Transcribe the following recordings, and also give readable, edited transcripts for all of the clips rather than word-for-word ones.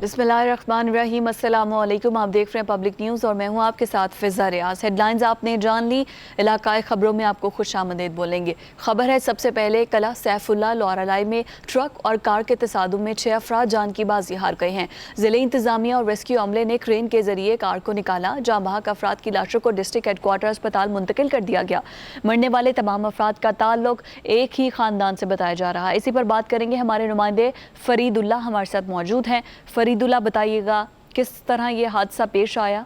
बिस्मिल्लाहिर्रहमानिर्रहीम, अस्सलाम वालेकुम। आप देख रहे हैं पब्लिक न्यूज़ और मैं हूं आपके साथ फ़िज़ा रियाज। हेडलाइंस आपने जान ली, इलाकाई ख़बरों में आपको खुशामदीद बोलेंगे। खबर है सबसे पहले कला सैफुल्ला लौरालाई में ट्रक और कार के तसादुम में 6 अफराद जान की बाजी हार गए हैं। ज़िले इंतज़ामिया और रेस्क्यू अमले ने क्रेन के ज़रिए कार को निकाला। जाँ बहक अफराद की लाशों को डिस्ट्रिक्ट हेडक्वार्टर अस्पताल मुंतकिल कर दिया गया। मरने वाले तमाम अफराद का ताल्लुक एक ही ख़ानदान से बताया जा रहा है। इसी पर बात करेंगे, हमारे नुमाइंदे फरीदुल्ला हमारे साथ मौजूद हैं। फरीदुल्ला, बताइएगा किस तरह ये हादसा पेश आया?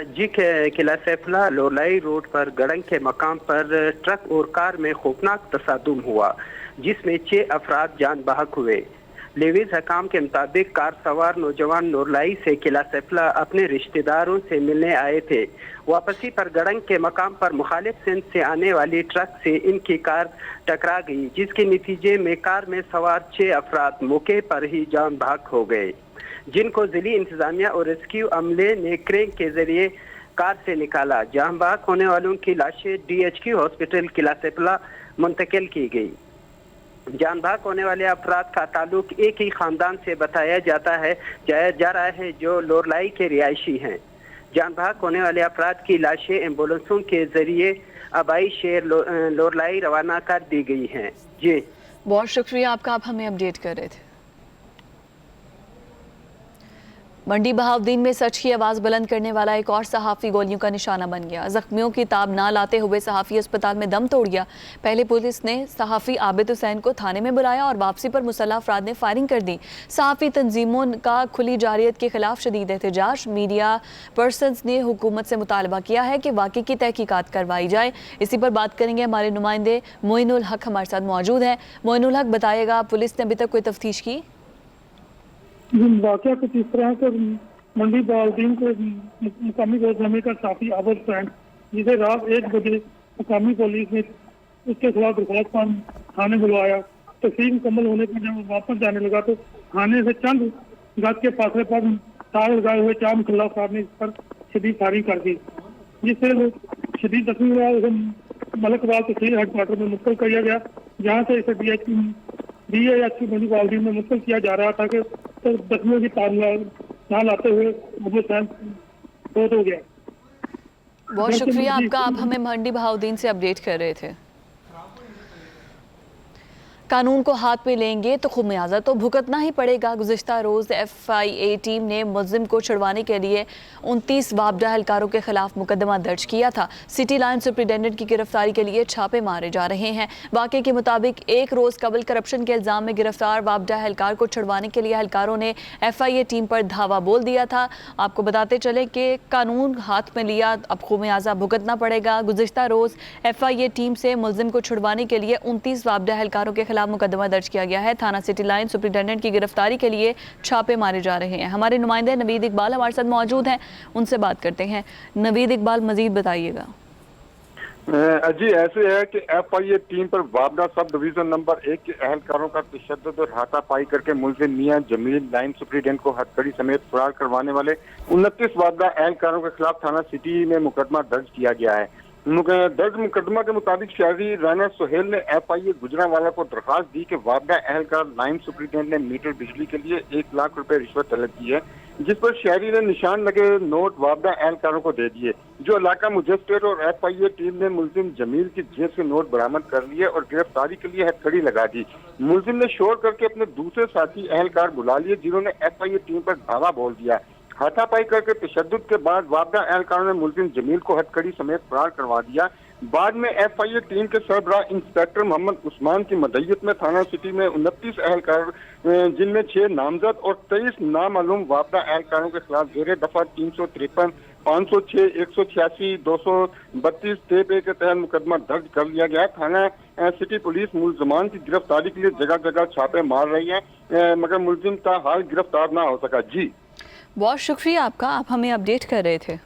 जी, किला सैफुल्ला लोलाई रोड पर गड़ंग के मकाम पर ट्रक और कार में खौफनाक तसादुम हुआ, जिसमें 6 अफराद जान बहक हुए। लेविस हकाम के मुताबिक कार सवार नौजवान लोलाई से किला सैफुल्ला अपने रिश्तेदारों से मिलने आए थे। वापसी पर गड़ंग के मकाम पर मुखालिफ सिंध से आने वाली ट्रक से इनकी कार टकरा गई, जिसके नतीजे में कार में सवार 6 अफराद मौके पर ही जान बहक हो गए, जिनको जिली इंतजामिया और रेस्क्यू अमले ने क्रेन के जरिए कार से निकाला। जान बहक होने वालों की लाशें DHQ हॉस्पिटल किला सैफुल्ला मुंतकिल की गई। जान बहक होने वाले अफराद का ताल्लुक एक ही खानदान से बताया जा रहा है, जो लोरलाई के रिहायशी हैं। जान बहक होने वाले अफराद की लाशें एम्बुलेंसों के जरिए आबाई शहर लोरलाई रवाना कर दी गई हैं। जी, बहुत शुक्रिया आपका, आप हमें अपडेट कर रहे थे। मंडी बहाउद्दीन में सच की आवाज़ बुलंद करने वाला एक और सहाफ़ी गोलियों का निशाना बन गया। जख्मियों की ताब ना लाते हुए सहाफ़ी अस्पताल में दम तोड़ गया। पहले पुलिस ने सहाफ़ी आबिद हुसैन को थाने में बुलाया और वापसी पर मुसल्लह अफराद ने फायरिंग कर दी। सहाफ़ी तंजीमों का खुली जारियत के खिलाफ शदीद एहतजाज। मीडिया पर्सनस ने हुकूमत से मुतालबा किया है कि वाक़ई की तहकीकात करवाई जाए। इसी पर बात करेंगे, हमारे नुमाइंदे मोइनुल हक हमारे साथ मौजूद हैं। मोइनुल हक, बताइएगा, पुलिस ने अभी तक कोई तफ्तीश की? वाक़या कुछ इस तरह के मंडी बहाउद्दीन को मुकामी रोजनामे का साथी आबिद हुसैन, जिसे रात 1 बजे मुकामी पुलिस ने उसके खिलाफ दरख्वास्त थाने बुलवाया। तस्वीर मुकम्मल होने पर जब वापस जाने लगा तो थाने से चंद गज के फासले पर तार लगाए हुए 4 मुसल्लह अफराद ने इस पर शदीद फायरिंग कर दी, जिससे वो शदीद जख्मी हुआ। उसे मलकवाल तहसील हेडक्वार्टर में मुंतकिल किया गया, जहाँ से इसे DHQ मंडी बहाउद्दीन में मुंतकिल किया जा रहा था कि जख्मियों की ताब ना लाते हुए मुझे बहुत हो गया। बहुत शुक्रिया आपका, आप हमें मंडी बहाउद्दीन से अपडेट कर रहे थे। कानून को हाथ में लेंगे तो खुमियाजा तो भुगतना ही पड़ेगा। गुज़िश्ता रोज़ FIA टीम ने मुल्ज़िम को छुड़वाने के लिए 29 वापडा एहलकारों के खिलाफ मुकदमा दर्ज किया था। सिटी लाइन सुपरिटेंडेंट की गिरफ्तारी के लिए छापे मारे जा रहे हैं। वाक़े के मुताबिक एक रोज़ कबल करप्शन के इल्ज़ाम में गिरफ्तार वापडा एहलकार को छुड़वाने के लिए एहलकारों ने FIA टीम पर धावा बोल दिया था। आपको बताते चले कि कानून हाथ में लिया, अब खुमियाजा भुगतना पड़ेगा। गुज़िश्ता रोज़ FIA टीम से मुल्ज़िम को छुड़वाने के लिए 29 वापडा एहलकारों के मुकदमा दर्ज किया गया है। थाना सिटी लाइन सुपरिटेंडेंट की गिरफ्तारी के लिए छापे मारे जा रहे हैं। हमारे नुमाइंदे नवीद इकबाल हमारे साथ मौजूद हैं, उनसे बात करते हैं। नवीद इकबाल, मजीद बताइएगा। जी, ऐसे है कि FIA टीम पर वापडा सब डिवीजन नंबर 1 के एहलकारों का तशद्दुद और हाथापाई करके मुल्ज़िम मियां जमील लाइन सुपरिटेंडेंट को हथकड़ी समेत फरार करवाने वाले 29 वापडा एहलकारों के खिलाफ थाना सिटी में मुकदमा दर्ज किया गया है। दर्ज मुकदमा के मुताबिक शहरी राना सुहेल ने FIA गुजरांवाला को दरखास्त दी कि वापडा एहलकार लाइन सुपरिटेंडेंट ने मीटर बिजली के लिए 1 लाख रुपए रिश्वत तलब की है, जिस पर शहरी ने निशान लगे नोट वापडा एहलकारों को दे दिए। जो इलाका मुजस्टर और FIA टीम ने मुल्जिम जमील की जेब से नोट बरामद कर लिए और गिरफ्तारी के लिए हथकड़ी लगा दी। मुल्जिम ने शोर करके अपने दूसरे साथी एहलकार बुला लिए, जिन्होंने FIA टीम पर धावा बोल दिया। हाथापाई करके तशद्दुद के बाद वापडा एहलकारों ने मुल्जिम जमील को हथकड़ी समेत फरार करवा दिया। बाद में FIA टीम के सरबराह इंस्पेक्टर मोहम्मद उस्मान की मदईयत में थाना सिटी में 29 एहलकार, जिनमें 6 नामजद और 23 नामालूम वापडा एहलकारों के खिलाफ जेर दफा 353, 506, 186, 232 TPA के तहत मुकदमा दर्ज कर लिया गया। थाना सिटी पुलिस मुल्जमान की गिरफ्तारी के लिए जगह जगह छापे मार रही है, मगर मुल्जिम का हाल गिरफ्तार ना हो सका। जी, बहुत शुक्रिया आपका, आप हमें अपडेट कर रहे थे।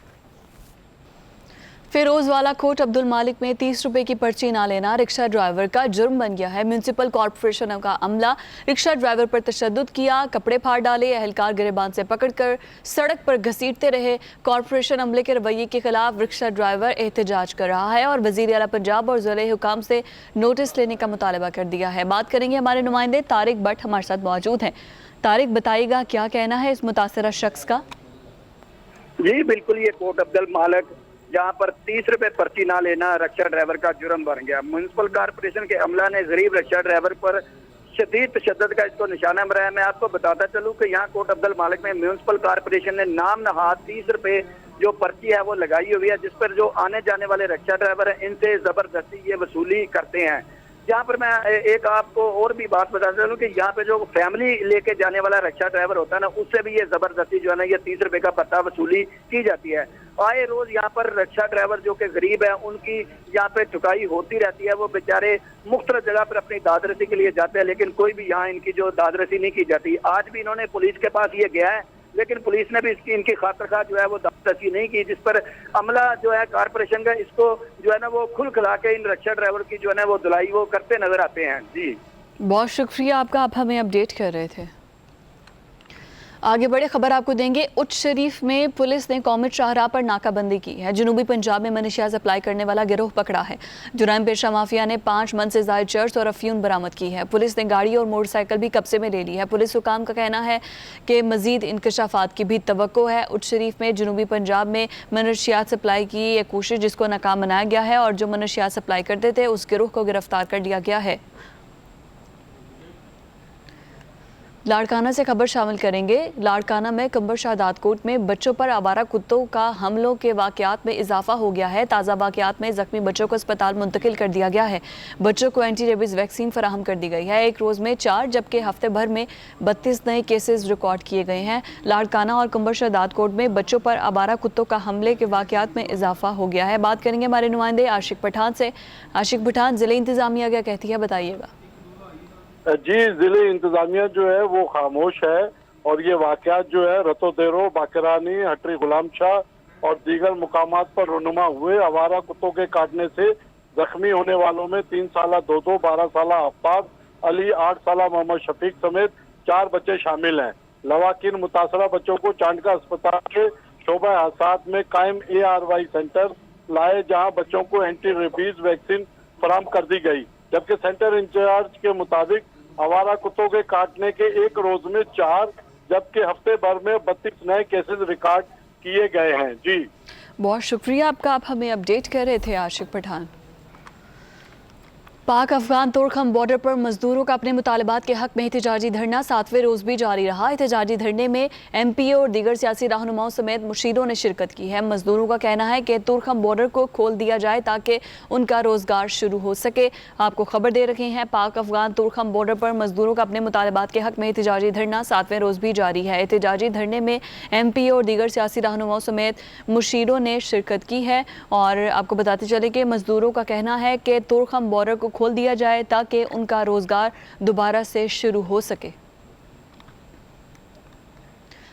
फिरोज वाला कोट अब्दुल मालिक में 30 रुपए की पर्ची ना लेना रिक्शा ड्राइवर का जुर्म बन गया है। म्यूनिसिपल कॉर्पोरेशन का अमला रिक्शा ड्राइवर पर तशद्दुद किया, कपड़े फाड़ डाले, एहलकार गिरेबान से पकड़कर सड़क पर घसीटते रहे। कॉर्पोरेशन अमले के रवैये के खिलाफ रिक्शा ड्राइवर एहतजाज कर रहा है और वज़ीर आला पंजाब और ज़िले हुकाम से नोटिस लेने का मुतालबा कर दिया है। बात करेंगे हमारे नुमाइंदे तारिक भट्ट हमारे साथ मौजूद हैं। तारिक, बताइएगा क्या कहना है इस मुतासरा शख्स का? जी बिल्कुल, ये कोट अब्दुल मालिक जहाँ पर 30 रुपए पर्ची ना लेना रिक्शा ड्राइवर का जुर्म बन गया। म्यूनिसिपल कॉर्पोरेशन के अमला ने गरीब रिक्शा ड्राइवर पर शदीद तशद्दुद का इसको निशाना बनाया। मैं आपको बताता चलूँ कि यहाँ कोट अब्दुल मालिक में म्यूनिसिपल कॉर्पोरेशन ने नाम नहाद 30 रुपए जो पर्ची है वो लगाई हुई है, जिस पर जो आने जाने वाले रिक्शा ड्राइवर हैं इनसे जबरदस्ती ये वसूली करते हैं। यहाँ पर मैं एक आपको और भी बात बताता चलूँ कि यहाँ पे जो फैमिली लेके जाने वाला रिक्शा ड्राइवर होता है ना, उससे भी ये जबरदस्ती जो है ना ये 30 रुपए का पट्टा वसूली की जाती है। आए रोज यहाँ पर रिक्शा ड्राइवर जो कि गरीब है उनकी यहाँ पे ठुकाई होती रहती है। वो बेचारे मुख्तलिफ जगह पर अपनी दादरसी के लिए जाते हैं, लेकिन कोई भी यहाँ इनकी जो दादरसी नहीं की जाती। आज भी इन्होंने पुलिस के पास ये गया है, लेकिन पुलिस ने भी इनकी खातिरखवाह जो है वो दादरसी नहीं की, जिस पर अमला जो है कॉर्पोरेशन का इसको जो है ना वो खुल खिला के इन रिक्शा ड्राइवर की जो है ना वो धुलाई वो करते नजर आते हैं। जी बहुत शुक्रिया आपका, आप हमें अपडेट कर रहे थे। आगे बड़े खबर आपको देंगे। उच्च शरीफ में पुलिस ने कौमी शाहराह पर नाकाबंदी की है। जनूबी पंजाब में मनशिया सप्लाई करने वाला गिरोह पकड़ा है। जुराइम पेशा माफिया ने 5 मन से ज़ायद चर्स और अफ्यून बरामद की है। पुलिस ने गाड़ी और मोटरसाइकिल भी कब्जे में ले ली है। पुलिस हुकाम का कहना है कि मजीद इंकशाफात की भी तवक्को है। उच्च शरीफ में जनूबी पंजाब में मनशियात सप्लाई की एक कोशिश जिसको नाकाम बनाया गया है और जो मनशियात सप्लाई करते थे उस गिरोह को गिरफ्तार कर लिया गया है। लाड़काना से खबर शामिल करेंगे। लाड़काना में कंबर शादात कोट में बच्चों पर आवारा कुत्तों का हमलों के वाकयात में इजाफा हो गया है। ताज़ा वाकयात में जख्मी बच्चों को अस्पताल मुंतकिल कर दिया गया है। बच्चों को एंटी रेबीज़ वैक्सीन फराहम कर दी गई है। एक रोज़ में 4 जबकि हफ्ते भर में 32 नए केसेस रिकॉर्ड किए गए हैं। लाड़काना और कंबर शादात कोट में बच्चों पर आवारा कुत्तों का हमले के वाकयात में इजाफा हो गया है। बात करेंगे हमारे नुमाइंदे आशिक पठान से। आशिक पठान, ज़िले इंतज़ामिया क्या कहती है, बताइएगा। जी, जिले इंतजामिया जो है वो खामोश है और ये वाकयात जो है रतो देरो, बाकरानी, हटरी गुलाम शाह और दीगर मुकामात पर रुनुमा हुए। आवारा कुत्तों के काटने से जख्मी होने वालों में 3 साला दोदो, 12 साला अफ्ताब अली, 8 साला मोहम्मद शफीक समेत 4 बच्चे शामिल हैं। लवाकिन मुतासरा बच्चों को चांडका अस्पताल के शोबा हादसात में कायम ARY सेंटर लाए, जहां बच्चों को एंटी रेबीज वैक्सीन फराहम कर दी गई। जबकि सेंटर इंचार्ज के मुताबिक आवारा कुत्तों के काटने के एक रोज में 4 जबकि हफ्ते भर में 32 नए केसेस रिकॉर्ड किए गए हैं। जी बहुत शुक्रिया आपका, आप हमें अपडेट कर रहे थे आशिक पठान। पाक अफगान तोड़खम बॉर्डर पर मजदूरों का अपने मुतालबात के हक में एहतजाजी धरना 7वें रोज भी जारी रहा। एहतजाजी धरने में MPA और दीगर सियासी रहनुमाओं समेत मुशीरों ने शिरकत की है। मजदूरों का कहना है कि तोड़खम बॉर्डर को खोल दिया जाए ताकि उनका रोजगार शुरू हो सके। आपको खबर दे रहे हैं, पाक अफगान तोड़खम बॉर्डर पर मजदूरों का अपने मुतालबात के हक में एहतजाजी धरना 7वें रोज भी जारी है। एहतजाजी धरने में MPA और दीगर सियासी रहनुमाओं समेत मुशीरों ने शिरकत की है और आपको बताते चले कि मजदूरों का कहना है कि तोड़खम बॉर्डर को खोल दिया जाए ताकि उनका रोजगार दोबारा से शुरू हो सके।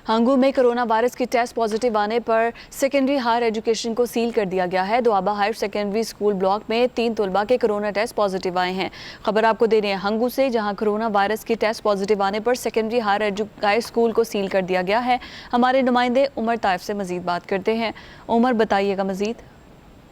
हंगू में कोरोना वायरस की टेस्ट पॉजिटिव आने पर सेकेंडरी हायर एजुकेशन को सील कर दिया गया है। Doaba higher secondary school block में 3 तलबा के कोरोना टेस्ट पॉजिटिव आए हैं। खबर आपको दे रहे हैं हंगू से, जहां कोरोना वायरस की टेस्ट पॉजिटिव आने पर सेकेंडरी हायर स्कूल को सील कर दिया गया है। हमारे नुमाइंदे उमर ताइफ से मजीद बात करते हैं। उमर, बताइएगा मजीद।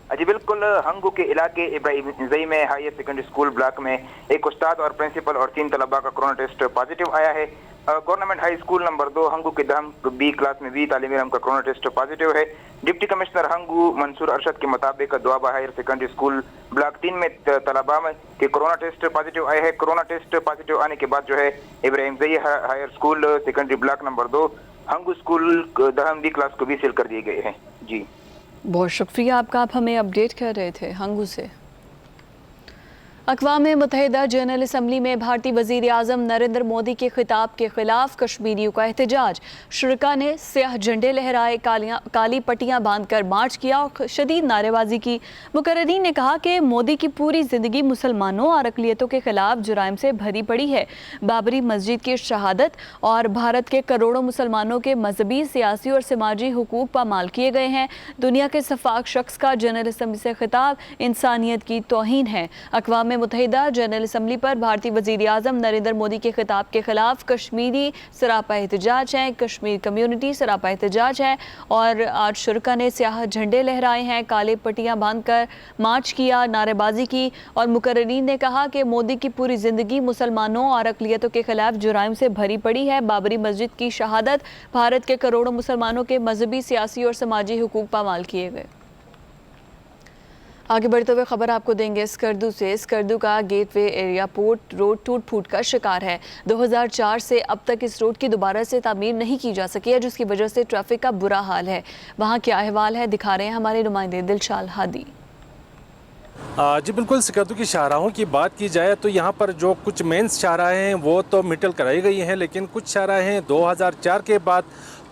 जी बिल्कुल, हंगू के इलाके इब्राहिम जई में हायर सेकेंडरी स्कूल ब्लॉक में एक उस्ताद और प्रिंसिपल और 3 तलबा का कोरोना टेस्ट पॉजिटिव आया है। Government high school number 2 Hangu के दहम B क्लास में 20 तालिम इल्म का कोरोना टेस्ट पॉजिटिव है। डिप्टी कमिश्नर हंगू मंसूर अरशद के मुताबिक Doaba higher secondary school block 3 में तलबा के कोरोना टेस्ट पॉजिटिव आए हैं। कोरोना टेस्ट पॉजिटिव आने के बाद जो है Ibrahim Zai higher school secondary block number 2 Hangu school दहम B क्लास को भी सील कर दिए गए हैं। जी बहुत शुक्रिया आपका, आप हमें अपडेट कर रहे थे हंगू से। अक़वाम मुत्तहिदा जनरल असम्बली में भारतीय वज़ीर आज़म नरेंद्र मोदी के खिताब के खिलाफ कश्मीरियों का एहतजाज। शुरका ने स्याह झंडे लहराए, काली पट्टियाँ बांधकर मार्च किया और शदीद नारेबाजी की। मुकर्ररीन ने कहा कि मोदी की पूरी ज़िंदगी मुसलमानों और अक़लियतों के खिलाफ जुराइम से भरी पड़ी है। बाबरी मस्जिद की शहादत और भारत के करोड़ों मुसलमानों के मजहबी, सियासी और समाजी हुकूक पामाल किए गए हैं। दुनिया के सफाक शख्स का जनरल असम्बली से खिताब इंसानियत की तौहीन है। अक़वाम मुत्तहिदा जनरल असम्बली पर भारतीय वज़ीर आज़म नरेंद्र मोदी के खिताब के खिलाफ कश्मीरी सरापा एहतजाज हैं, कश्मीर कम्यूनिटी सरापा एहतजाज है और आज शुरका ने स्याह झंडे लहराए हैं, काले पट्टियाँ बांधकर मार्च किया, नारेबाजी की और मुकर्ररीन ने कहा कि मोदी की पूरी ज़िंदगी मुसलमानों और अक़लियतों के खिलाफ जुराइम से भरी पड़ी है। बाबरी मस्जिद की शहादत, भारत के करोड़ों मुसलमानों के मजहबी, सियासी और समाजी हुकूक पामाल किए गए। आगे बढ़ते हुए खबर आपको देंगे स्कर्दू से। स्कर्दू का गेटवे एरिया पोर्ट रोड टूट फूट का शिकार है। 2004 से अब तक इस रोड की दोबारा से तामीर नहीं की जा सकी है, जिसकी वजह से ट्रैफिक का बुरा हाल है। वहाँ क्या अहवाल है, दिखा रहे हैं हमारे नुमाइंदे दिलशाल हादी। जी बिल्कुल, स्कर्दू की शाहराहों की बात की जाए तो यहाँ पर जो कुछ मेन शाहराहें हैं वो तो मिटल कराई गई हैं, लेकिन कुछ शाहराहें 2004 के बाद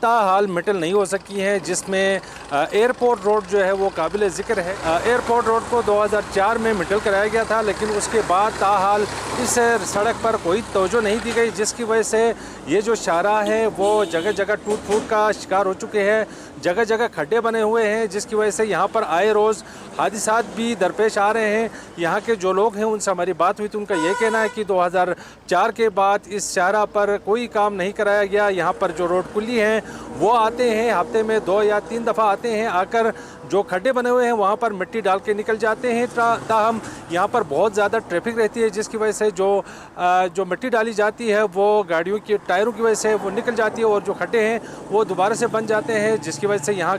ताहाल मिटल नहीं हो सकी हैं, जिसमें एयरपोर्ट रोड जो है वो काबिल ज़िक्र है। एयरपोर्ट रोड को 2004 में मिटल कराया गया था, लेकिन उसके बाद ताहाल इस सड़क पर कोई तवज्जो नहीं दी गई, जिसकी वजह से ये जो शाहराह है वो जगह जगह टूट फूट का शिकार हो चुके हैं। जगह जगह खड्डे बने हुए हैं, जिसकी वजह से यहाँ पर आए रोज़ हादिसात भी दरपेश आ रहे हैं। यहाँ के जो लोग हैं उनसे हमारी बात हुई तो उनका ये कहना है कि 2004 के बाद इस शाहराह पर कोई काम नहीं कराया गया। यहाँ पर जो रोड कुली हैं वो आते हैं, हफ्ते में 2 या 3 दफ़ा आते हैं, आकर जो खड्डे बने हुए हैं वहाँ पर मिट्टी डाल के निकल जाते हैं। ताहम यहाँ पर बहुत ज़्यादा ट्रैफिक रहती है, जिसकी वजह से जो मिट्टी डाली जाती है वो गाड़ियों के टायरों की वजह से वो निकल जाती है और जो खड्डे हैं वो दोबारा से बन जाते हैं, जिसकी वजह से यहाँ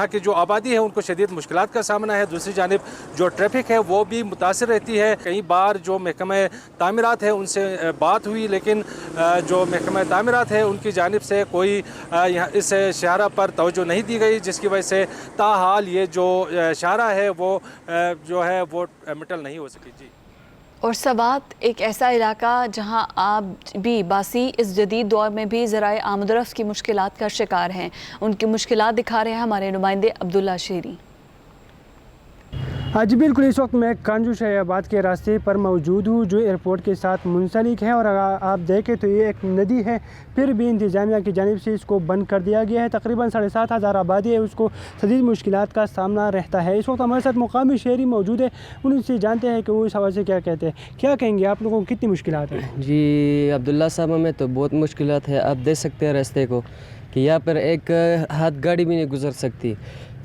की जो आबादी है उनको शदीद मुश्किलात का सामना है। दूसरी जानिब जो ट्रैफिक है वो भी मुतासिर रहती है। कई बार जो महकमा तामीरात है उनसे बात हुई, लेकिन जो महकमा तामीरात है उनकी जानिब से कोई यहाँ इस शाहरा पर तवज्जो नहीं दी गई, जिसकी वजह से ताहाल ये जो शाहरा है वो जो है वो मिटल नहीं हो सकी। जी, और सवात एक ऐसा इलाका जहां आप भी बासी इस जदीद दौर में भी ज़राए आमदरफ्त की मुश्किलात का शिकार हैं। उनकी मुश्किलात दिखा रहे हैं हमारे नुमाइंदे अब्दुल्ला शेरी। जी बिल्कुल, इस वक्त मैं कांजू शयाबाद के रास्ते पर मौजूद हूँ जो एयरपोर्ट के साथ मुंसलिक है, और अगर आप देखें तो ये एक नदी है, फिर भी इंतज़ामिया की जानिब से इसको बंद कर दिया गया है। तकरीबन 7,500 आबादी है, उसको शदीद मुश्किलात का सामना रहता है। इस वक्त हमारे साथ मुकामी शहरी मौजूद है, उनसे जानते हैं कि वो इस हवाले से क्या कहते हैं। क्या कहेंगे, आप लोगों को कितनी मुश्किलात हैं? जी अब्दुल्ला साहब, हमें तो बहुत मुश्किलात है। आप देख सकते हैं रास्ते को कि यहाँ पर एक हाथ गाड़ी भी नहीं गुजर सकती।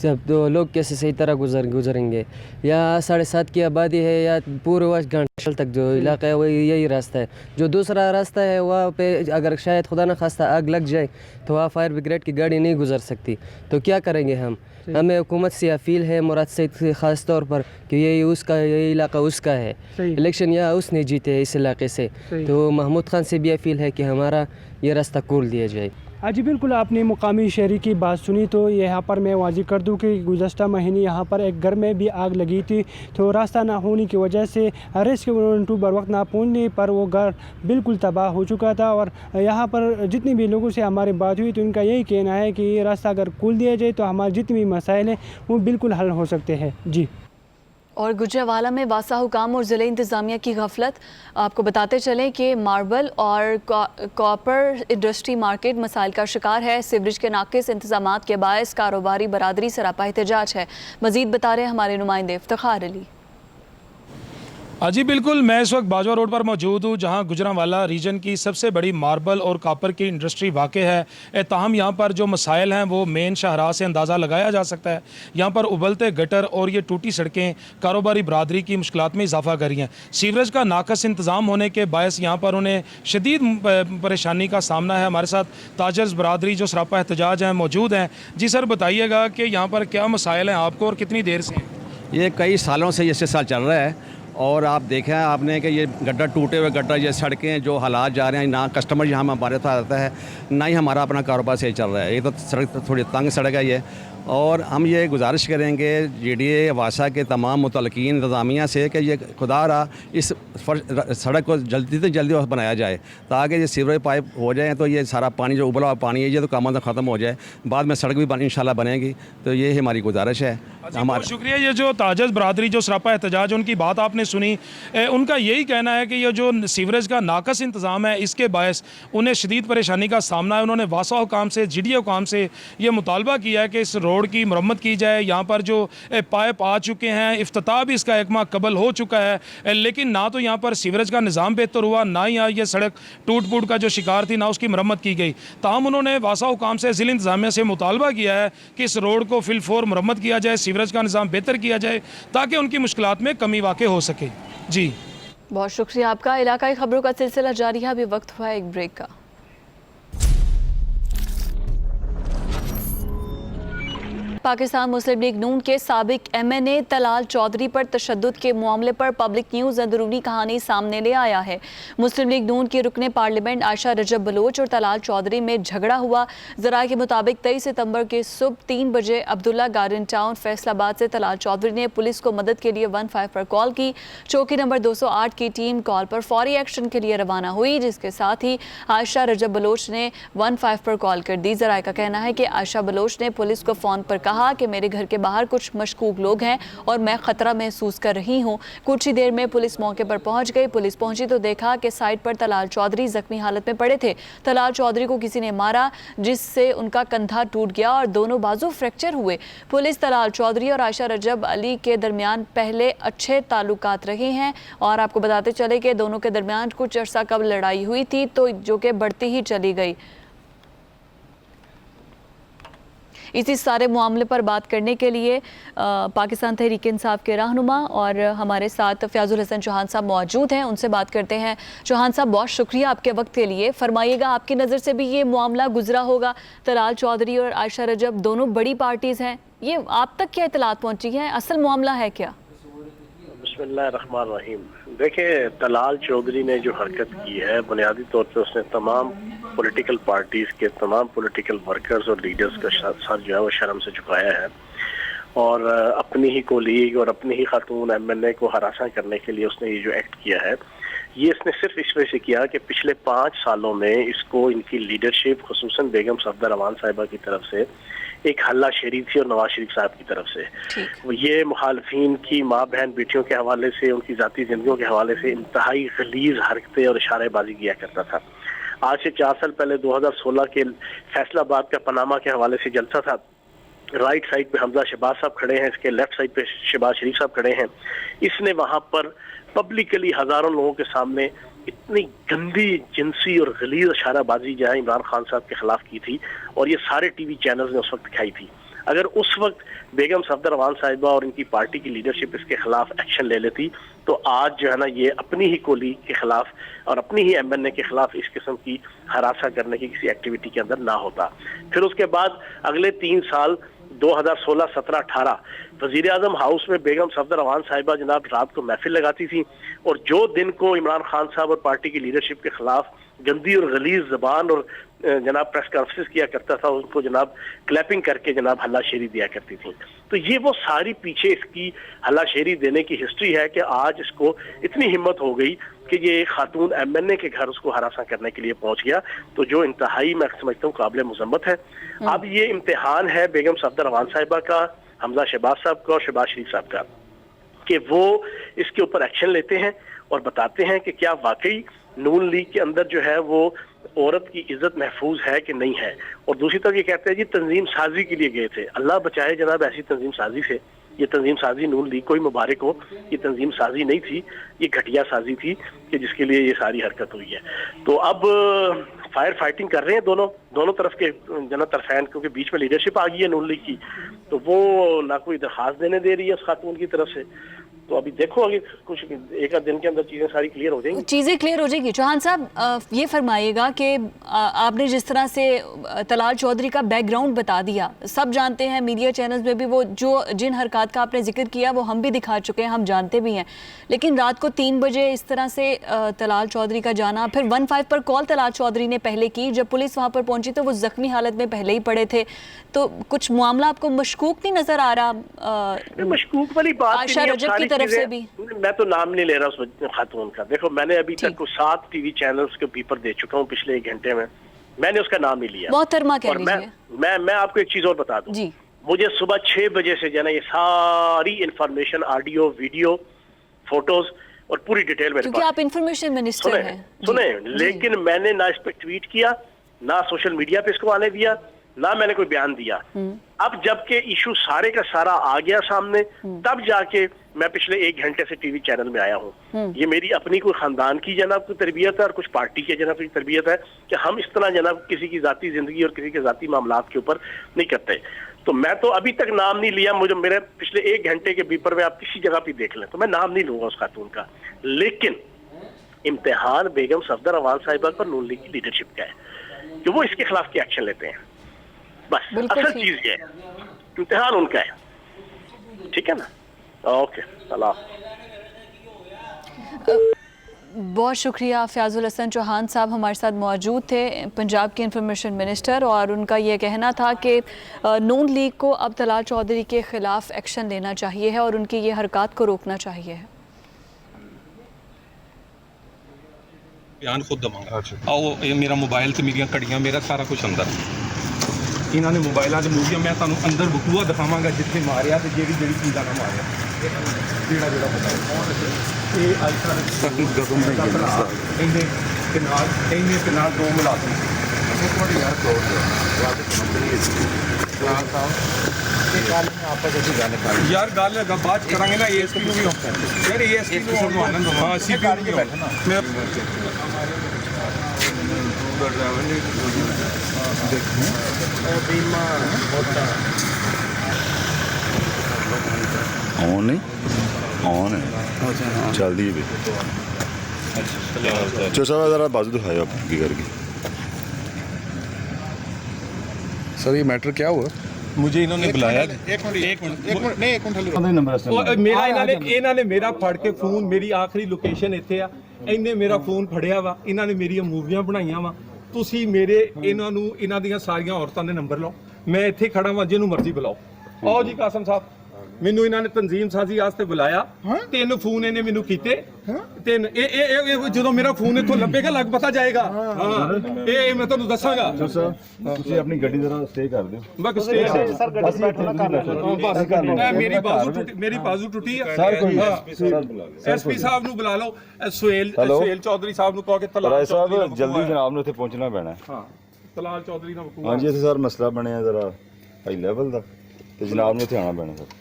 जब तो लोग कैसे सही तरह गुजरेंगे। यहाँ 7.5 की आबादी है, या पूर्व घंटल तक जो इलाका है वही यही रास्ता है। जो दूसरा रास्ता है वहाँ पे अगर शायद खुदा न खास्ता आग लग जाए तो वहाँ फायर ब्रिगेड की गाड़ी नहीं गुजर सकती। तो क्या करेंगे हम? हमें हुकूमत से अपील है, मुराद सईद से ख़ास तौर पर, कि ये इलाका उसका है। इलेक्शन यहाँ उसने जीते है इस इलाके से, तो महमूद खान से भी अपील है कि हमारा ये रास्ता खोल दिया जाए। जी बिल्कुल, आपने मुकामी शहरी की बात सुनी, तो यहाँ पर मैं वाज़ी कर दूँ कि गुज़श्ता महीने यहाँ पर एक घर में भी आग लगी थी, तो रास्ता ना होने की वजह से रेस्क्यू बर वक्त ना पहुँचने पर वो घर बिल्कुल तबाह हो चुका था। और यहाँ पर जितने भी लोगों से हमारी बात हुई तो उनका यही कहना है कि ये रास्ता अगर खोल दिया जाए तो हमारे जितने भी मसाइल हैं वो बिल्कुल हल हो सकते हैं। जी, और गुजरांवाला में वासा हुकाम और ज़िले इंतज़ामिया की गफलत। आपको बताते चलें कि मार्बल और कॉपर इंडस्ट्री मार्केट मसाइल का शिकार है। सीवरेज के नाकिस इंतजामात के बायस कारोबारी बरादरी सरापा एहतजाज है। मज़ीद बता रहे हैं हमारे नुमाइंदे इफ्तिखार अली। जी बिल्कुल, मैं इस वक्त बाजवा रोड पर मौजूद हूँ, जहाँ गुजरांवाला रीजन की सबसे बड़ी मार्बल और कॉपर की इंडस्ट्री वाक़ है। ताहम यहाँ पर जो मसाइल हैं वो मेन शाहराह से अंदाज़ा लगाया जा सकता है। यहाँ पर उबलते गटर और ये टूटी सड़कें कारोबारी बरादरी की मुश्किलात में इजाफा कर रही हैं। सीवरेज का नाकस इंतज़ाम होने के बायस यहाँ पर उन्हें शदीद परेशानी का सामना है। हमारे साथ ताजर्स बरादरी जो सरापा एहतजाज हैं मौजूद हैं। जी सर, बताइएगा कि यहाँ पर क्या मसाइल हैं आपको और कितनी देर से? ये कई सालों से, ये साल चल रहा है, और आप देखा है आपने कि ये गड्ढा टूटे हुए गड्ढा, ये सड़कें जो हालात जा रहे हैं, ना कस्टमर यहाँ हमारे पास आता है, ना ही हमारा अपना कारोबार सही चल रहा है। ये तो सड़क थोड़ी तंग सड़क है ये, اور ہم یہ گزارش کریں گے جی ڈی اے واسا کے تمام متعلقین انتظامیہ سے کہ یہ خدا را اس سڑک کو جلدی سے جلدی بنایا جائے تاکہ یہ سیوریج پائپ ہو جائیں تو یہ سارا پانی جو ابلا ہوا پانی ہے یہ تو کام ختم ہو جائے، بعد میں سڑک بھی انشاءاللہ بنے گی. تو یہ ہماری گزارش ہے. بہت شکریہ. یہ جو تاجز برادری جو سراپا احتجاج ان کی بات آپ نے سنی، ان کا یہی کہنا ہے کہ یہ جو سیوریج کا ناقص انتظام ہے اس کے باعث انہیں شدید پریشانی کا سامنا ہے. انہوں نے واسا حکام سے جی ڈی اے حکام سے یہ مطالبہ کیا ہے کہ اس روڈ کی مرمت کی جائے. یہاں پر جو پائپ آ چکے ہیں، افتتاح بھی اس کا ایک ماہ قبل ہو چکا ہے، لیکن نہ تو یہاں پر سیوریج کا نظام بہتر ہوا، نہ یہاں یہ سڑک ٹوٹ پوٹ کا جو شکار تھی نہ اس کی مرمت کی گئی. تاہم انہوں نے واسا حکام سے ضلع انتظامیہ سے مطالبہ کیا ہے کہ اس روڈ کو فی الفور مرمت کیا جائے، سیوریج کا نظام بہتر کیا جائے تاکہ ان کی مشکلات میں کمی واقع ہو سکے. جی بہت شکریہ آپ کا. علاقائی خبروں کا سلسلہ جاری ہے، ابھی وقت ہوا ہے ایک بریک کا. پاکستان مسلم لیگ نون کے سابق ایم این اے طلال چودھری پر تشدد کے معاملے پر پبلک نیوز اندرونی کہانی سامنے لے آیا ہے. مسلم لیگ نون کی رکن پارلیمنٹ عائشہ رجب بلوچ اور طلال چودھری میں جھگڑا ہوا. ذرائع کے مطابق 23 ستمبر کے صبح 3 بجے عبداللہ گارڈن ٹاؤن فیصل آباد سے طلال چودھری نے پولیس کو مدد کے لیے 15 پر کال کی. چوکی نمبر 208 کی ٹیم کال پر فوری ایکشن کے لیے روانہ ہوئی، جس کے ساتھ ہی عائشہ رجب بلوچ نے 15 پر کال کر دی. ذرائع کا کہنا ہے کہ عائشہ بلوچ نے پولیس کو فون پر کہا کہ میرے گھر کے باہر کچھ مشکوک لوگ ہیں اور میں خطرہ محسوس کر رہی ہوں. کچھ ہی دیر میں پولیس موقع پر پہنچ گئی. پولیس پہنچی تو دیکھا کہ سائٹ پر طلال چودھری زخمی حالت میں پڑے تھے. طلال چودھری کو کسی نے مارا جس سے ان کا کندھا ٹوٹ گیا اور دونوں بازو فریکچر ہوئے. پولیس طلال چودھری اور عائشہ رجب علی کے درمیان پہلے اچھے تعلقات رہے ہیں اور آپ کو بتاتے چلے کہ دونوں کے درمیان کچھ عرصہ قبل لڑائی ہوئی تھی تو جو کہ بڑھتی ہی چلی گئی. اسی سارے معاملے پر بات کرنے کے لیے پاکستان تحریک انصاف کے رہنما اور ہمارے ساتھ فیاض الحسن چوہان صاحب موجود ہیں. ان سے بات کرتے ہیں. چوہان صاحب بہت شکریہ آپ کے وقت کے لیے. فرمائیے گا آپ کی نظر سے بھی یہ معاملہ گزرا ہوگا، طلال چودھری اور عائشہ رجب دونوں بڑی پارٹیز ہیں، یہ آپ تک کیا اطلاعات پہنچی ہیں؟ اصل معاملہ ہے کیا؟ بسم اللہ الرحمن الرحیم. دیکھیں، طلال چودھری نے جو حرکت کی ہے بنیادی طور پہ اس نے تمام پولیٹیکل پارٹیز کے تمام پولیٹیکل ورکرز اور لیڈرز کا سر جو ہے وہ شرم سے جھکایا ہے اور اپنی ہی کولیگ اور اپنی ہی خاتون ایم این اے کو ہراساں کرنے کے لیے اس نے یہ جو ایکٹ کیا ہے، یہ اس نے صرف اس وجہ سے کیا کہ پچھلے 5 سالوں میں اس کو ان کی لیڈرشپ خصوصاً بیگم صفدر روان صاحبہ کی طرف سے ایک ہلہ شیری تھی اور نواز شریف صاحب کی طرف سے. یہ مخالفین کی ماں بہن بیٹیوں کے حوالے سے، ان کی ذاتی زندگیوں کے حوالے سے انتہائی غلیظ حرکتیں اور اشارے بازی کیا کرتا تھا. آج سے 4 سال پہلے 2016 کے فیصل آباد کا پاناما کے حوالے سے جلسہ تھا. رائٹ سائڈ پہ حمزہ شہباز صاحب کھڑے ہیں، اس کے لیفٹ سائڈ پہ شہباز شریف صاحب کھڑے ہیں. اس نے وہاں پر پبلکلی ہزاروں لوگوں کے سامنے اتنی گندی جنسی اور غلیظ اشارہ بازی جہاں عمران خان صاحب کے خلاف کی تھی اور یہ سارے ٹی وی چینلز نے اس وقت دکھائی تھی. اگر اس وقت بیگم صفدر روان صاحبہ اور ان کی پارٹی کی لیڈرشپ اس کے خلاف ایکشن لے لیتی تو آج جو ہے نا یہ اپنی ہی کولی کے خلاف اور اپنی ہی ایم این اے کے خلاف اس قسم کی ہراساں کرنے کی کسی ایکٹیویٹی کے اندر نہ ہوتا. پھر اس کے بعد اگلے 3 سال 2016, 17, 18 وزیر اعظم ہاؤس میں بیگم صفدر روان صاحبہ جناب رات کو محفل لگاتی تھی اور جو دن کو عمران خان صاحب اور پارٹی کی لیڈرشپ کے خلاف گندی اور غلیظ زبان اور جناب پریس کانفرنس کیا کرتا تھا ان کو جناب کلیپنگ کر کے جناب ہلہ شیری دیا کرتی تھی. تو یہ وہ ساری پیچھے اس کی ہلہ شیری دینے کی ہسٹری ہے کہ آج اس کو اتنی ہمت ہو گئی کہ یہ خاتون ایم این اے کے گھر اس کو ہراساں کرنے کے لیے پہنچ گیا، تو جو انتہائی میں سمجھتا ہوں قابل مذمت ہے. اب یہ امتحان ہے بیگم صفدر روان صاحبہ کا، حمزہ شہباز صاحب کا اور شہباز شریف صاحب کا کہ وہ اس کے اوپر ایکشن لیتے ہیں اور بتاتے ہیں کہ کیا واقعی نون لیگ کے اندر جو ہے وہ عورت کی عزت محفوظ ہے کہ نہیں ہے. اور دوسری طرف یہ کہتے ہیں جی تنظیم سازی کے لیے گئے تھے. اللہ بچائے جناب ایسی تنظیم سازی سے. یہ تنظیم سازی نون لیگ کو ہی مبارک ہو. یہ تنظیم سازی نہیں تھی، یہ گھٹیا سازی تھی کہ جس کے لیے یہ ساری حرکت ہوئی ہے. تو اب فائر فائٹنگ کر رہے ہیں دونوں طرف کے جناب طرفین، کیونکہ بیچ میں لیڈرشپ آ گئی ہے نون لیگ کی، تو وہ نہ کوئی درخواست دینے دے رہی ہے اس خاتون کی طرف سے तो अभी देखो अगर कुछ एक आध दिन के अंदर चीज़ें सारी क्लियर हो जाएंगी। चीज़ें क्लियर हो जाएगी। चौहान साहब ये फरमाइएगा कि आपने जिस तरह से तलाल चौधरी का बैकग्राउंड बता दिया, सब जानते हैं, मीडिया चैनल्स में भी वो जो जिन हरकत का आपने जिक्र किया वो हम भी दिखा चुके हैं, हम जानते भी हैं, लेकिन रात को 3 बजे इस तरह से तलाल चौधरी का जाना, फिर 15 पर कॉल तलाल चौधरी ने पहले की, जब पुलिस वहाँ पर पहुंची तो वो जख्मी हालत में पहले ही पड़े थे, तो कुछ मामला आपको मशकूक नहीं नजर आ रहा? मशकूक वाली बात आयशा रजब की तरफ से भी मैं तो नाम नहीं ले रहा उस खातून का। देखो मैंने अभी तक को 7 टीवी चैनल्स के पेपर दे चुका हूँ पिछले 1 घंटे में, मैंने उसका नाम नहीं लिया। मोहतरमा कह लीजिए। मैं आपको एक चीज और बता दूं जी, मुझे सुबह 6 बजे से जो है ये सारी इंफॉर्मेशन, ऑडियो, वीडियो, फोटोज और पूरी डिटेल मेरे क्योंकि आप इंफॉर्मेशन मिनिस्टर हैं। सुने, लेकिन मैंने ना इस पे ट्वीट किया, ना सोशल मीडिया पे इसको आने दिया, ना मैंने कोई बयान दिया। अब जबकि इशू सारे का सारा आ गया सामने, तब जाके मैं पिछले 1 घंटे से टीवी चैनल में आया हूँ। ये मेरी अपनी कोई खानदान की जनाब की तरबियत है और कुछ पार्टी के जनाब की तरबियत है कि हम इस तरह जनाब किसी की जाती जिंदगी और किसी के जाती मामलात के ऊपर नहीं करते। तो मैं तो अभी तक नाम नहीं लिया, मुझे मेरे पिछले 1 घंटे के बीपर में आप किसी जगह पे देख लें तो मैं नाम नहीं लूंगा उस खातून का, लेकिन इम्तिहान बेगम सफदर अवान साहिबा पर नून लीग की लीडरशिप का है कि वो इसके खिलाफ की एक्शन लेते हैं। बस असल चीज ये है, इम्तिहान उनका है, ठीक है ना? ओके, सलाम। बहुत शुक्रिया। फ़याज़ुल हसन चौहान साहब हमारे साथ मौजूद थे, पंजाब के इंफॉर्मेशन मिनिस्टर, और उनका ये कहना था कि नून लीग को अब तलाल चौधरी के ख़िलाफ़ एक्शन लेना चाहिए है और उनकी ये हरकत को रोकना चाहिए है। बयान खुद दवांगा। आओ ये मेरा मोबाइल ते मेरियां घड़ियां, मेरा सारा कुछ अंदर, इन्हों ने मोबाइलों से मूवियां मैं तुहानू अंदर बटूआ दिखावांगा जिथे मारिया तो जी चीज़ा ना मारिया, जोड़ा पता ये इन्हें 2 मुलाजिम यार गल बात करांगे ना, ASP भी यार ASP हाँ ऑन है चल दी भी। चलो साहब ज़रा बाजू दिखाया आपकी करके। सर ये मैटर क्या हुआ? मुझे इन्होंने बुलाया, इन्होंने मेरा फड़ के फोन, मेरी आखिरी लोकेशन इत्थे आ, इन्हें मेरा फोन फड़िया वा, इन्होंने मेरी मूवियां बनाइया वा, तुसी मेरे इन्हां दियां सारियां औरतां दे नंबर लो, मैं इत्थे खड़ा वा, जिन्हों मर्जी बुलाओ। आओ जी कासम साहब, मैनू इन्होंने तंजीम साजी वास्ते बुलाया, 3 फोन इन्हें मैनू कीते, 3 जो मेरा फोन इत्थों लभेगा लग पता जाएगा। ये मैं तुहानू दसांगा। तुसी अपनी गड्डी जरा स्टे कर दियो। बस स्टे सर, गड्डी मेरी बाजू टूटी है। SP साहब नू बुला लो, सुहेल चौधरी साहब नू कहो कि तलाल साहब जल्दी जनाब ने उत्थे पहुंचना पैना है। हां तलाल चौधरी ना हां जी, इत्थे सर मसला बनया जरा हाई लेवल दा ते जनाब ने उत्थे आना पैना सर।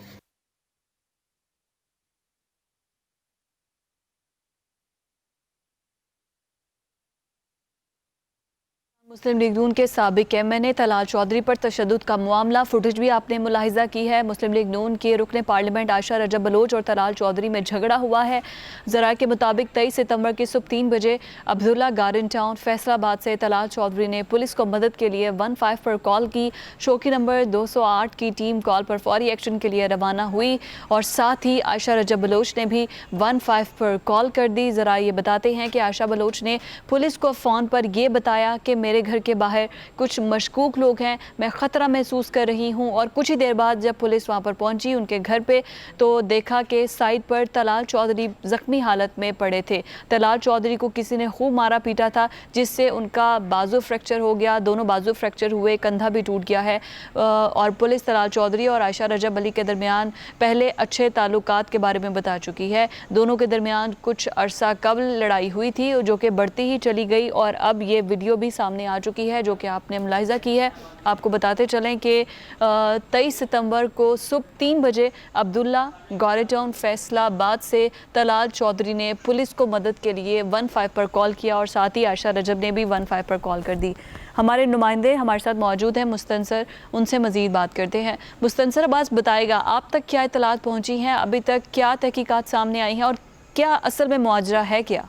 मुस्लिम लीग नून के साबिक MNA तलाल चौधरी पर तशद्दुद का मामला, फुटेज भी आपने मुलाहिजा की है। मुस्लिम लीग नून के रुकने पार्लियामेंट आयशा रजब बलोच और तलाल चौधरी में झगड़ा हुआ है। ज़रा के मुताबिक 23 सितंबर की सुबह 3 बजे अब्दुल्ला गार्डन टाउन फैसलाबाद से तलाल चौधरी ने पुलिस को मदद के लिए 15 पर कॉल की। शौकी नंबर 208 की टीम कॉल पर फौरी एक्शन के लिए रवाना हुई और साथ ही आयशा रजब बलोच ने भी 15 पर कॉल कर दी। ज़रा ये बताते हैं कि आयशा बलोच ने पुलिस को फ़ोन पर यह बताया कि मेरे घर के बाहर कुछ मशकूक लोग हैं, मैं ख़तरा महसूस कर रही हूं। और कुछ ही देर बाद जब पुलिस वहां पर पहुंची उनके घर पे, तो देखा कि साइड पर तलाल चौधरी ज़ख्मी हालत में पड़े थे। तलाल चौधरी को किसी ने खूब मारा पीटा था, जिससे उनका बाजू फ्रैक्चर हो गया, दोनों बाजू फ्रैक्चर हुए, कंधा भी टूट गया है। और पुलिस तलाल चौधरी और आयशा रजब अली के दरमियान पहले अच्छे ताल्लुकात के बारे में बता चुकी है। दोनों के दरमियान कुछ अरसा कबल लड़ाई हुई थी जो कि बढ़ती ही चली गई और अब ये वीडियो भी सामने आ चुकी है जो कि आपने मुलाहिजा की है। आपको बताते चलें कि 23 सितंबर को सुबह 3 बजे अब्दुल्ला गार्डन फैसलाबाद से तलाल चौधरी ने पुलिस को मदद के लिए 15 पर कॉल किया और साथ ही आयशा रजब ने भी 15 पर कॉल कर दी। हमारे नुमाइंदे हमारे साथ मौजूद हैं, मुस्तनसर, उनसे मज़ीद बात करते हैं। मुस्तनसर अब्बास, बताएगा आप तक क्या इत्तलात पहुँची हैं, अभी तक क्या तहकीकात सामने आई हैं और क्या असल में मुआजरा है क्या?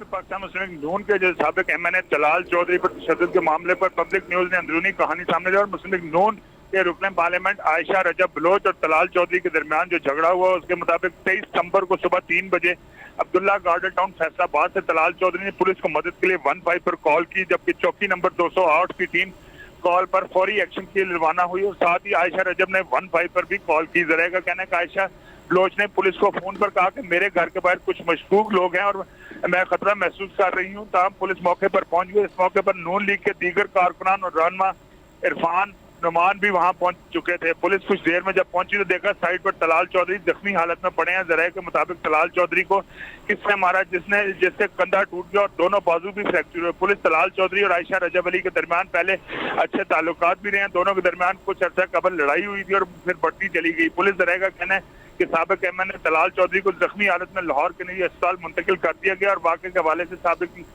पाकिस्तान मुस्लिम लीग नून के जो साबिक एमएनए तलाल चौधरी पर तशद्दुद के मामले पर पब्लिक न्यूज ने अंदरूनी कहानी सामने दी और मुस्लिम लीग नून के रुकन पार्लियामेंट आयशा रजब बलोच और तलाल चौधरी के दरमियान जो झगड़ा हुआ उसके मुताबिक 23 सितंबर को सुबह 3 बजे अब्दुल्ला गार्डन टाउन फैसलाबाद से तलाल चौधरी ने पुलिस को मदद के लिए 15 पर कॉल की, जबकि चौकी नंबर 208 की टीम कॉल पर फौरी एक्शन के लिए रवाना हुई और साथ ही आयशा रजब ने 15 पर भी कॉल की। जराये का कहना है कि आयशा बलोच ने पुलिस को फोन पर कहा कि मेरे घर के बाहर कुछ मशकूक लोग हैं और मैं खतरा महसूस कर रही हूँ। तमाम पुलिस मौके पर पहुंच गई। इस मौके पर नून लीग के दीगर कारकुनान और रहनुमा इरफान नुमान भी वहां पहुंच चुके थे। पुलिस कुछ देर में जब पहुंची तो देखा साइड पर तलाल चौधरी जख्मी हालत में पड़े हैं। जराये के मुताबिक तलाल चौधरी को किसने मारा जिससे कंधा टूट गया और दोनों बाजू भी फ्रैक्चर हुए। पुलिस तलाल चौधरी और आयशा रजब अली के दरमियान पहले अच्छे ताल्लुकात भी रहे हैं। दोनों के दरमियान कुछ अर्सा कबल लड़ाई हुई थी और फिर बढ़ती चली गई। पुलिस जराये का कहना है कि साबिक एमएनए तलाल चौधरी को जख्मी हालत में लाहौर के निजी अस्पताल मुंतकिल कर दिया गया और वाक़े के हवाले से साबिक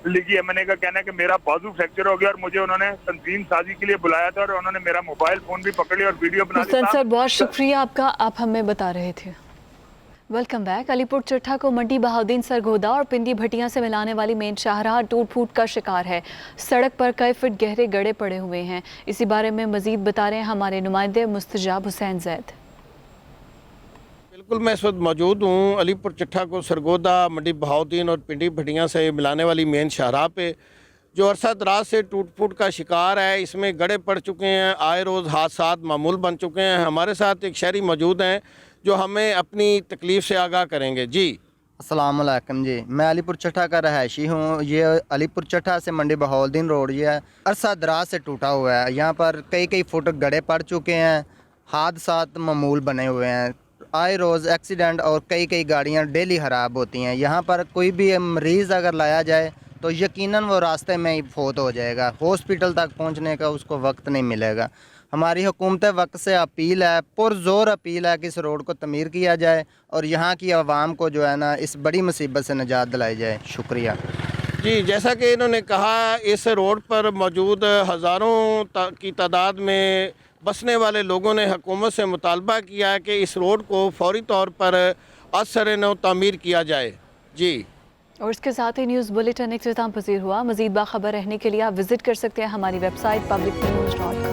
लीगी एमएनए का कहना है कि मेरा बाजू फ्रैक्चर हो गया और मुझे उन्होंने तंजीम साजी के लिए बुलाया था और उन्होंने मेरा मोबाइल फोन भी पकड़ लिया और वीडियो बना ली। सर बहुत शुक्रिया आपका, आप हमें बता रहे थे। Welcome back. अलीपुर चट्टा को मंडी बहाउद्दीन सरगोदा और पिंडी भटिया से मिलाने वाली मेन शाहराह टूट फूट का शिकार है। सड़क पर कई फीट गहरे गड्ढे पड़े हुए हैं। इसी बारे में मजीद बता रहे हैं हमारे नुमाइंदे मुस्तजाब हुसैन जैद। बिल्कुल, मैं इस वक्त मौजूद हूँ अलीपुर चट्टा को सरगोदा, मंडी बहाउद्दीन और पिंडी भटिया से मिलाने वाली मेन शाहराह पे, जो अरसा दराज से टूट फूट का शिकार है। इसमें गड्ढे पड़ चुके हैं, आए रोज़ हादसात मामूल बन चुके हैं। हमारे साथ एक शहरी मौजूद हैं जो हमें अपनी तकलीफ़ से आगाह करेंगे। जी अस्सलाम वालेकुम जी, मैं अलीपुर चट्टा का रहायशी हूँ। ये अलीपुर चट्टा से मंडी बहाउद्दीन रोड ये अरसा दराज से टूटा हुआ है। यहाँ पर कई फुट गड्ढे पड़ चुके हैं, हादसात मामूल बने हुए हैं। आए रोज़ एक्सीडेंट और कई गाड़ियाँ डेली ख़राब होती हैं। यहाँ पर कोई भी मरीज़ अगर लाया जाए तो यकीनन वो रास्ते में ही फौत हो जाएगा। हॉस्पिटल तक पहुँचने का उसको वक्त नहीं मिलेगा। हमारी हुकूमत वक्त से अपील है, पुरज़ोर अपील है कि इस रोड को तमीर किया जाए और यहाँ की आवाम को जो है ना इस बड़ी मुसीबत से निजात दिलाई जाए। शुक्रिया जी। जैसा कि इन्होंने कहा, इस रोड पर मौजूद हज़ारों की तादाद में बसने वाले लोगों ने हुकूमत से मुतालबा किया है कि इस रोड को फौरी तौर पर असर नौ तामीर किया जाए। जी, और इसके साथ ही न्यूज़ बुलेटिन इख्तिताम पसीर हुआ। मज़ीद बाखबर रहने के लिए आप विज़िट कर सकते हैं हमारी वेबसाइट publicnews.com।